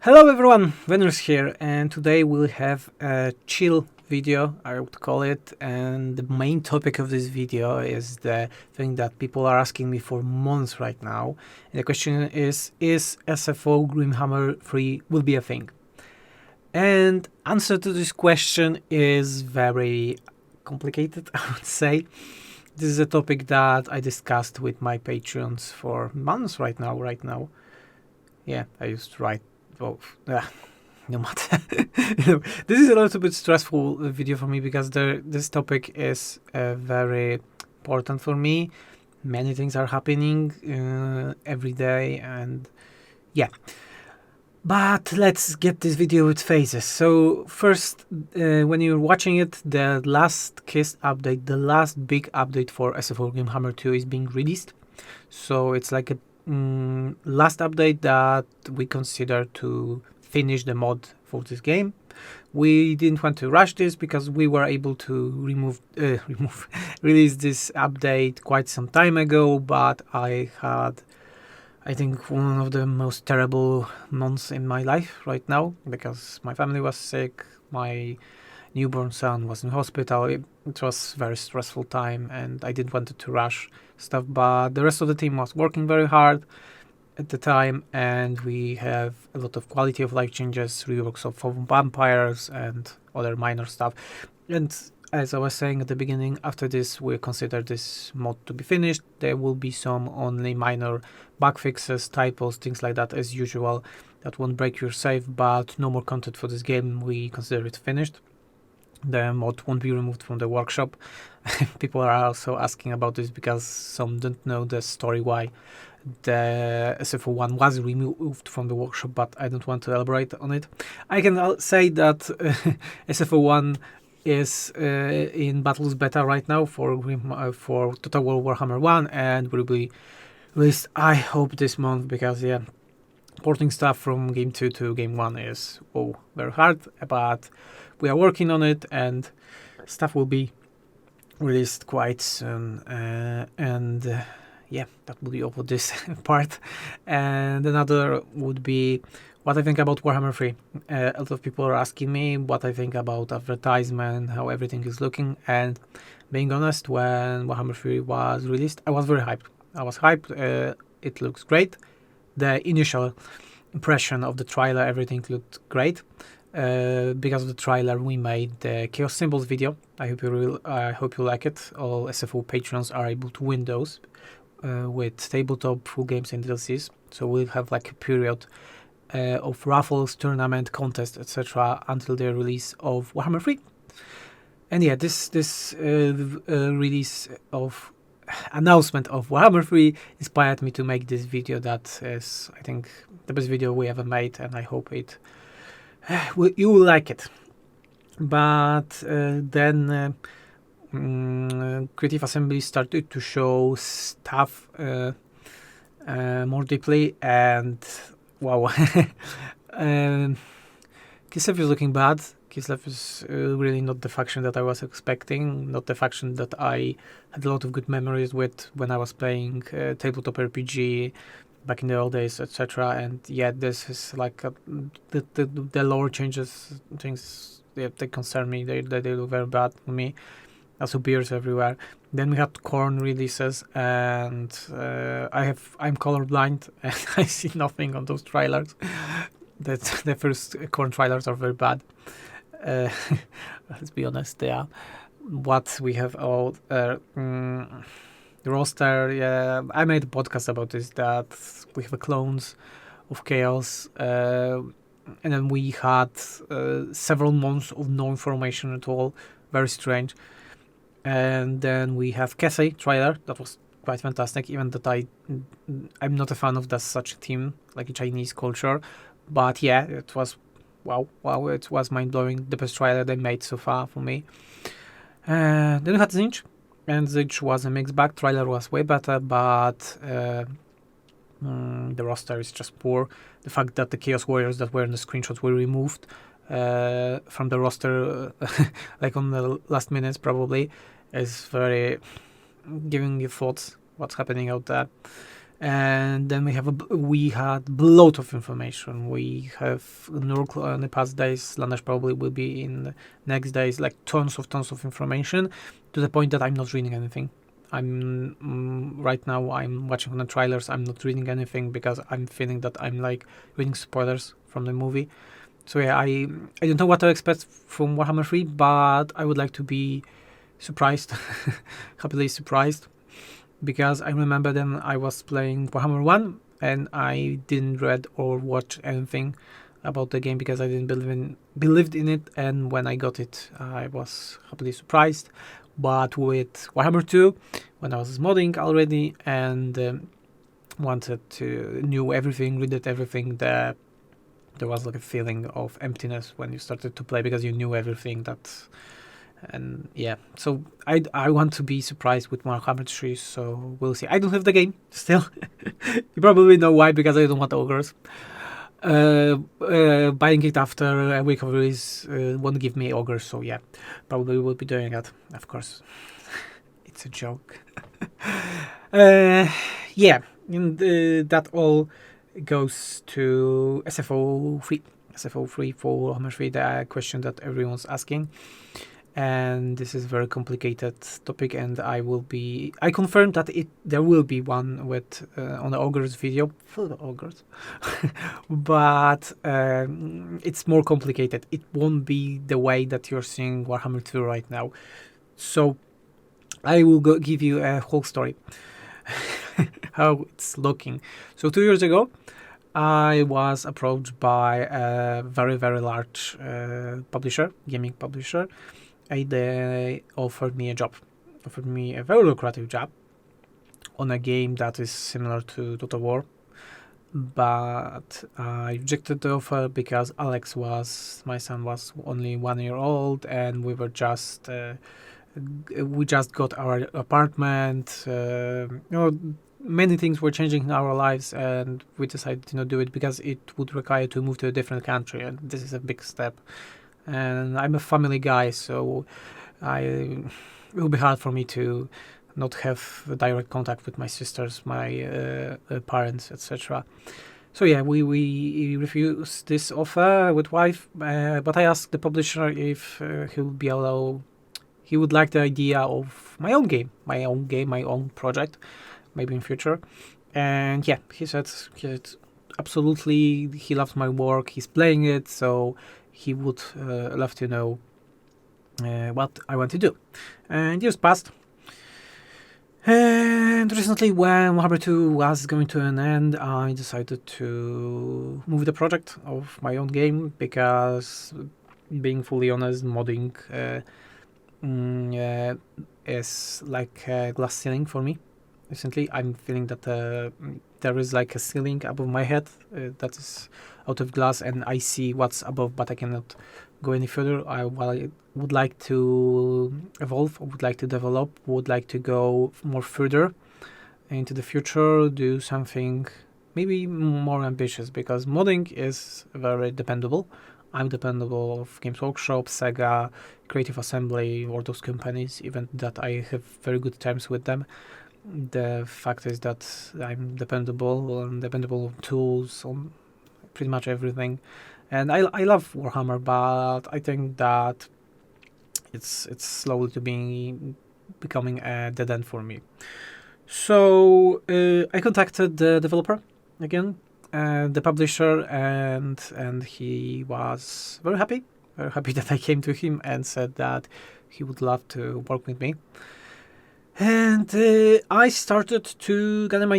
Hello everyone, Venus here, and today we'll have a chill video, I would call it, and the main topic of this video is the thing that people are asking me for months right now. And the question is SFO Grimhammer III will be a thing? And answer to this question is very complicated, I would say. This is a topic that I discussed with my patrons for months right now. Yeah, I used to write. Well, no matter. This is a little bit stressful video for me because this topic is very important for me. Many things are happening every day, and yeah. But let's get this video with phases. So first, when you're watching it, the last KISS update, the last big update for SFO Grimhammer II is being released. So it's like a last update that we consider to finish the mod for this game. We didn't want to rush this because we were able to release this update quite some time ago, but I think one of the most terrible months in my life right now because my family was sick, my newborn son was in hospital. It was a very stressful time and I didn't want to rush stuff, but the rest of the team was working very hard at the time, and we have a lot of quality of life changes, reworks of vampires and other minor stuff. And as I was saying at the beginning, after this we consider this mod to be finished. There will be some only minor bug fixes, typos, things like that as usual that won't break your save, but no more content for this game. We consider it finished. The mod won't be removed from the workshop. People are also asking about this because some don't know the story why the SFO1 was removed from the workshop, but I don't want to elaborate on it. I can say that SFO1 is in Battles Beta right now for Total War Warhammer 1 and will be released, I hope, this month because, yeah, porting stuff from Game 2 to Game 1 is very hard, but we are working on it and stuff will be released quite soon. Yeah, that will be all for this part. And another would be what I think about Warhammer 3. A lot of people are asking me what I think about advertisement, how everything is looking, and being honest, when Warhammer 3 was released, I was very hyped. It looks great. The initial impression of the trailer, everything looked great. Because of the trailer, we made the Chaos Symbols video. I hope you like it. All SFO patrons are able to win those with tabletop, full games, and DLCs. So we'll have like a period of raffles, tournament, contest, etc. until the release of Warhammer 3. And yeah, this release of announcement of Warhammer 3 inspired me to make this video. That is, I think, the best video we ever made, and I hope you will like it. But then Creative Assembly started to show stuff more deeply, and wow, Kislev is looking bad. Kislev is really not the faction that I was expecting, not the faction that I had a lot of good memories with when I was playing tabletop RPG back in the old days, etc. And yeah, this is like the lore changes, things they concern me. They look very bad for me. Also beers everywhere. Then we had Korn releases, and I'm colorblind and I see nothing on those trailers. The first Korn trailers are very bad. Let's be honest, they are. What we have the roster, yeah, I made a podcast about this, that we have clones of Chaos, and then we had several months of no information at all, very strange. And then we have Kesey trailer, that was quite fantastic, even that I'm not a fan of such a team, like a Chinese culture, but yeah, it was wow, it was mind-blowing, the best trailer they made so far for me. Then we had Zinch, and Zinch was a mixed bag. Trailer was way better, but the roster is just poor. The fact that the Chaos Warriors that were in the screenshots were removed from the roster like on the last minutes probably is very giving you thoughts what's happening out there. And then we had a lot of information. We have Nurgle in the past days. Slanesh probably will be in the next days, like tons of information, to the point that I'm not reading anything. Right now I'm watching the trailers. I'm not reading anything because I'm feeling that I'm like reading spoilers from the movie. So yeah, I don't know what to expect from Warhammer 3, but I would like to be surprised, happily surprised, because I remember then I was playing Warhammer 1 and I didn't read or watch anything about the game because I didn't believed in it, and when I got it I was happily surprised. But with Warhammer 2, when I was modding already and wanted to knew everything, read everything, there was like a feeling of emptiness when you started to play because you knew everything and yeah, so I want to be surprised with Warhammer 3, so we'll see. I don't have the game still. You probably know why, because I don't want ogres. Buying it after a week of release won't give me ogres, so yeah, probably will be doing that, of course. It's a joke. Yeah, and that all goes to SFO 3. SFO 3 for Warhammer 3, the question that everyone's asking. And this is a very complicated topic, and I confirmed that there will be one with on the ogres video for the ogres, but it's more complicated. It won't be the way that you're seeing Warhammer 2 right now. So I will give you a whole story how it's looking. So 2 years ago, I was approached by a very large gaming publisher. They offered me a very lucrative job on a game that is similar to Total War, but I rejected the offer because my son was only 1 year old, and we just got our apartment. Many things were changing in our lives, and we decided to not do it because it would require to move to a different country, and this is a big step. And I'm a family guy, so it will be hard for me to not have direct contact with my sisters, my parents, etc. So yeah, we refused this offer with wife, but I asked the publisher if he would like the idea of my own project, maybe in future. And yeah, he said absolutely, he loves my work, he's playing it, so he would love to know what I want to do. And years passed. And recently, when Warhammer 2 was going to an end, I decided to move the project of my own game because, being fully honest, modding is like a glass ceiling for me. Recently, I'm feeling that there is like a ceiling above my head that is out of glass, and I see what's above, but I cannot go any further. I would like to evolve, I would like to develop, would like to go more further into the future, do something maybe more ambitious, because modding is very dependable. I'm dependable of Games Workshop, Sega, Creative Assembly, all those companies, even that I have very good terms with them. The fact is that I'm dependable on tools, on pretty much everything, and I love Warhammer, but I think that it's slowly becoming a dead end for me. So I contacted the developer again, the publisher, and he was very happy that I came to him and said that he would love to work with me. And I started to gather my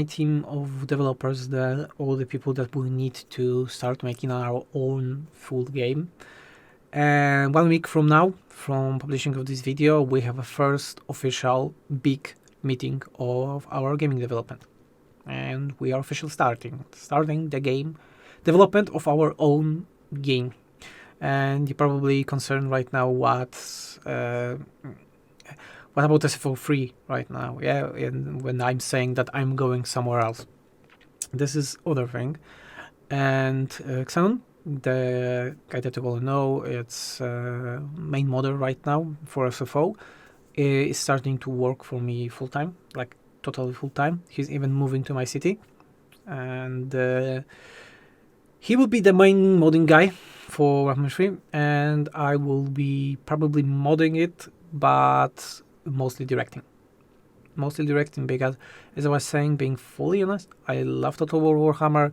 team of developers, all the people that we need to start making our own full game. And 1 week from now, from publishing of this video, we have a first official big meeting of our gaming development. And we are officially starting the game development of our own game. And you're probably concerned right now what about SFO 3 right now? Yeah, and when I'm saying that I'm going somewhere else. This is other thing. And Xenon, the guy that you all know, it's main modder right now for SFO, is starting to work for me full time, like totally full-time. He's even moving to my city, and he will be the main modding guy for Warhammer 3, and I will be probably modding it, but mostly directing. Because, as I was saying, being fully honest, I love Total War Warhammer,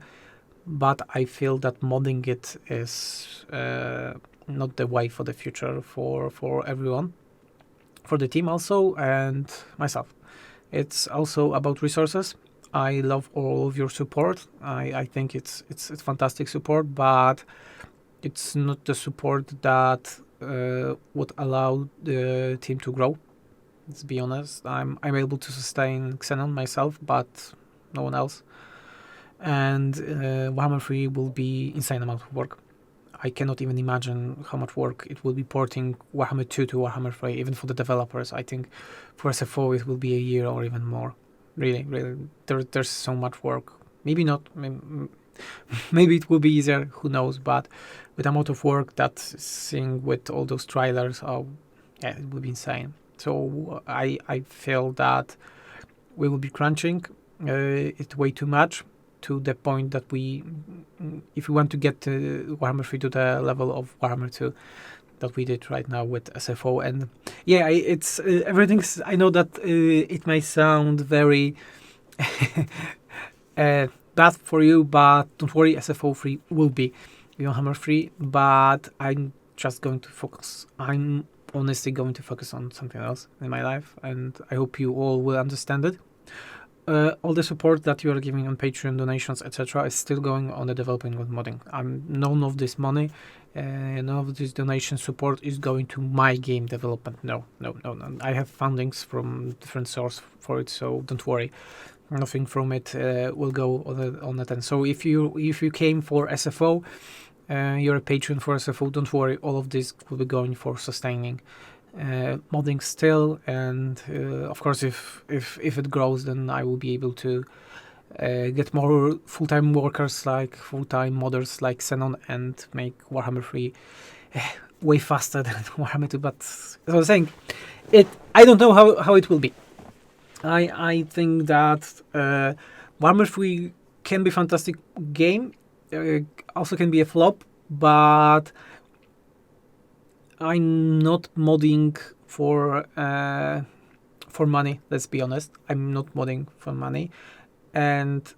but I feel that modding it is not the way for the future for everyone, for the team also, and myself. It's also about resources. I love all of your support. I think it's fantastic support, but it's not the support that would allow the team to grow. Let's be honest. I'm able to sustain Xenon myself, but no one else. And Warhammer 3 will be insane amount of work. I cannot even imagine how much work it will be porting Warhammer 2 to Warhammer 3, even for the developers. I think for SFO it will be a year or even more. Really. There's so much work. Maybe not. Maybe it will be easier. Who knows? But with the amount of work that's seeing with all those trailers, it will be insane. So I feel that we will be crunching it way too much, to the point that if we want to get Warhammer 3 to the level of Warhammer 2 that we did right now with SFO. And yeah, it's everything's, I know that it may sound very bad for you, but don't worry, SFO 3 will be Warhammer 3, but I'm just going to focus. I'm honestly going to focus on something else in my life, and I hope you all will understand it. All the support that you are giving on Patreon, donations, etc. is still going on the developing of modding. None of this money, none of this donation support is going to my game development. No. I have fundings from different source for it, so don't worry. Nothing from it will go on that end. So if you came for SFO, you're a patron for SFO, don't worry. All of this will be going for sustaining modding still, and of course if it grows, then I will be able to get more full-time workers, like full-time modders like Xenon, and make Warhammer 3 way faster than Warhammer 2. But as I was saying, I don't know how it will be. I think that Warhammer 3 can be a fantastic game, also can be a flop, but I'm not modding for money. Let's be honest. I'm not modding for money, and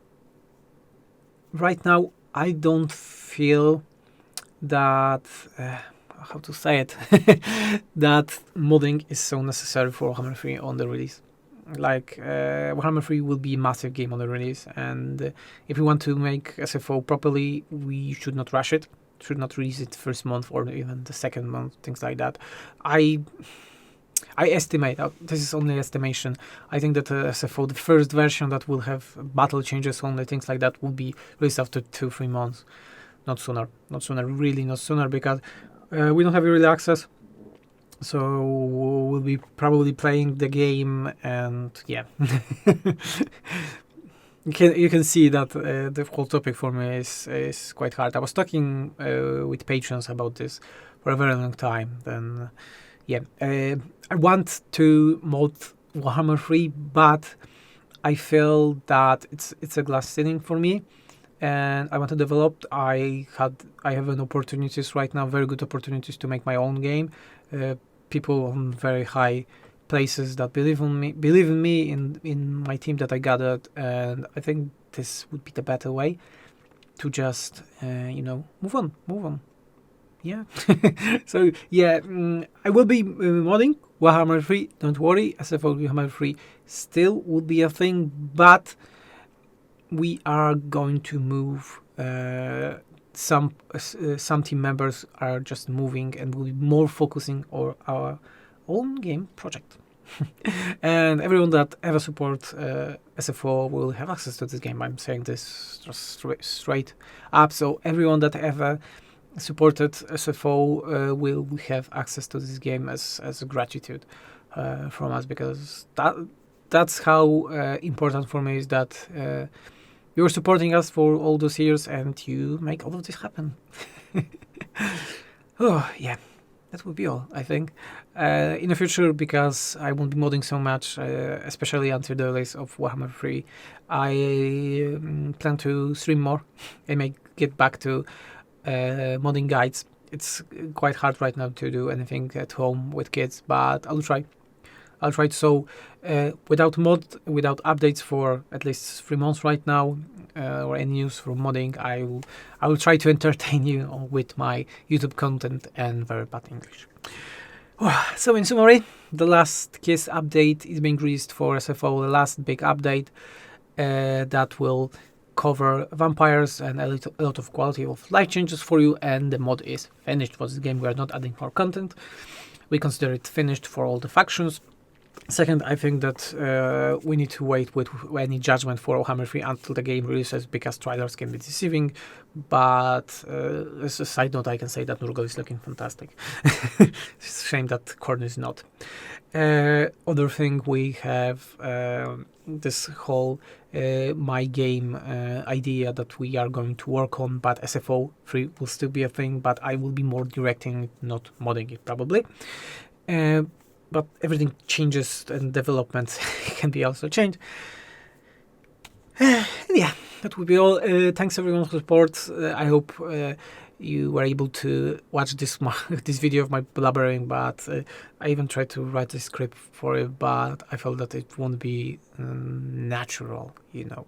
right now I don't feel that how to say it that modding is so necessary for Warhammer 3 on the release. Like Warhammer 3 will be a massive game on the release, and if we want to make SFO properly, we should not rush it. Should not release it first month or even the second month, things like that. I estimate, this is only estimation, I think that SFO, the first version that will have battle changes only, things like that, will be released after 2-3 months. Not sooner, really not sooner, because we don't have early access, so we'll be probably playing the game, and yeah. You can see that the whole topic for me is quite hard. I was talking with patrons about this for a very long time. Then, yeah, I want to mod Warhammer 3, but I feel that it's a glass ceiling for me, and I want to develop. I have an opportunities right now, very good opportunities to make my own game. People on very high places that believe in me in my team that I gathered, and I think this would be the better way to just move on. Yeah. So yeah, I will be modding Warhammer 3. Don't worry, SFO Warhammer 3 still will be a thing, but we are going to move. Some team members are just moving, and will be more focusing on our own game project. And everyone that ever supports SFO will have access to this game. I'm saying this just straight up. So everyone that ever supported SFO will have access to this game as a gratitude from us, because that's how important for me is that you're supporting us for all those years, and you make all of this happen. Oh yeah. that would be all, I think. In the future, because I won't be modding so much, especially until the release of Warhammer 3, I plan to stream more. I may get back to modding guides. It's quite hard right now to do anything at home with kids, but I'll try. So without updates for at least 3 months right now, or any news from modding, I will try to entertain you with my YouTube content and very bad English. So in summary, the last KISS update is being released for SFO, the last big update that will cover vampires and a lot of quality of life changes for you, and the mod is finished for this game. We are not adding more content. We consider it finished for all the factions. Second, I think that we need to wait with any judgment for Warhammer 3 until the game releases, because trailers can be deceiving. But as a side note, I can say that Nurgle is looking fantastic. It's a shame that Korn is not. Other thing, we have this whole my game idea that we are going to work on, but SFO 3 will still be a thing, but I will be more directing it, not modding it probably. But everything changes and developments can be also changed. Yeah, that would be all. Thanks everyone for support. I hope you were able to watch this video of my blabbering, but I even tried to write the script for it, but I felt that it won't be natural, you know.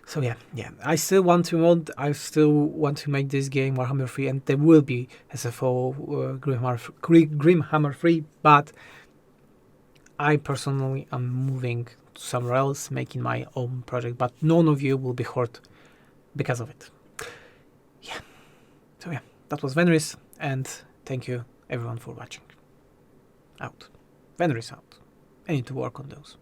So yeah, I still want to mod. I still want to make this game Warhammer 3, and there will be SFO Grimhammer 3, but I personally am moving somewhere else, making my own project, but none of you will be hurt because of it. Yeah. So yeah, that was Venris, and thank you everyone for watching. Out. Venris out. I need to work on those.